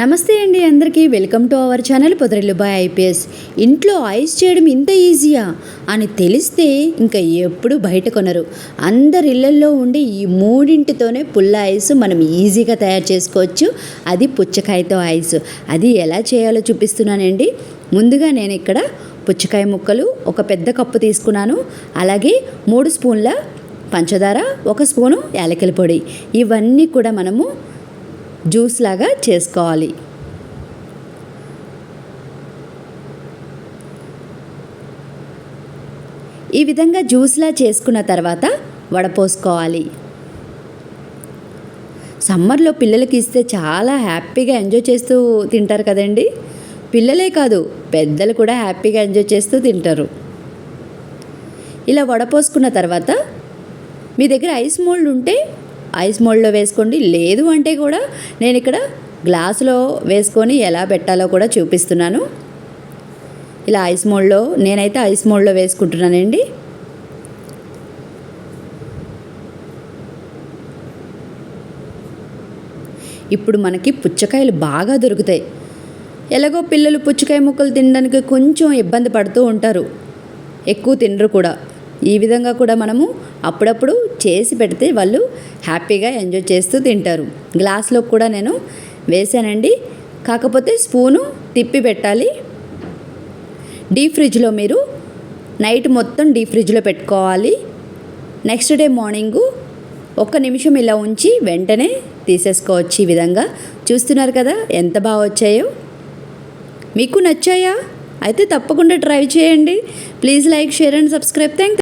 నమస్తే అండి అందరికీ welcome to our channel Podarillu boy IPS. ఇంట్లో ఐస్ చేయడం ఇంత ఈజీయా అని తెలిస్తే ఇంకా ఎప్పుడు బయట కొనరు. అందరి ఇళ్లల్లో ఉండి ఈ మూడింటితోనే పుల్ల ఐస్ మనం ఈజీగా తయారు చేసుకోవచ్చు. అది పుచ్చకాయతో ఐస్. అది ఎలా చేయాలో చూపిస్తున్నానండి. ముందుగా నేను ఇక్కడ పుచ్చకాయ ముక్కలు ఒక పెద్ద కప్పు తీసుకున్నాను. అలాగే 3 స్పూన్ల పంచదార, 1 స్పూను యాలకుల పొడి, ఇవన్నీ కూడా మనము జ్యూస్ లాగా చేసుకోవాలి. ఈ విధంగా జ్యూస్లా చేసుకున్న తర్వాత వడపోసుకోవాలి. సమ్మర్లో పిల్లలకి ఇస్తే చాలా హ్యాపీగా ఎంజాయ్ చేస్తూ తింటారు కదండి. పిల్లలే కాదు, పెద్దలు కూడా హ్యాపీగా ఎంజాయ్ చేస్తూ తింటారు. ఇలా వడపోసుకున్న తర్వాత మీ దగ్గర ఐస్ మోల్డ్ ఉంటే ఐస్ మోల్డ్లో వేసుకోండి. లేదు అంటే కూడా నేను ఇక్కడ గ్లాసులో వేసుకొని ఎలా పెట్టాలో కూడా చూపిస్తున్నాను. ఇలా నేనైతే ఐస్ మోల్డ్లో వేసుకుంటున్నానండి. ఇప్పుడు మనకి పుచ్చకాయలు బాగా దొరుకుతాయి. ఎలాగో పిల్లలు పుచ్చకాయ ముక్కలు తినడానికి కొంచెం ఇబ్బంది పడుతూ ఉంటారు, ఎక్కువ తినరు కూడా. ఈ విధంగా కూడా మనము అప్పుడప్పుడు చేసి పెడితే వాళ్ళు హ్యాపీగా ఎంజాయ్ చేస్తూ తింటారు. గ్లాస్లో కూడా నేను వేసానండి, కాకపోతే స్పూను తిప్పి పెట్టాలి. డీప్ ఫ్రిడ్జ్లో మీరు నైట్ మొత్తం డీప్ ఫ్రిడ్జ్లో పెట్టుకోవాలి. నెక్స్ట్ డే మార్నింగు 1 నిమిషం ఇలా ఉంచి వెంటనే తీసేసుకోవచ్చు. ఈ విధంగా చూస్తున్నారు కదా ఎంత బాగా వచ్చాయో. మీకు నచ్చాయా? అయితే తప్పకుండా ట్రై చేయండి. Please like, share and subscribe. Thank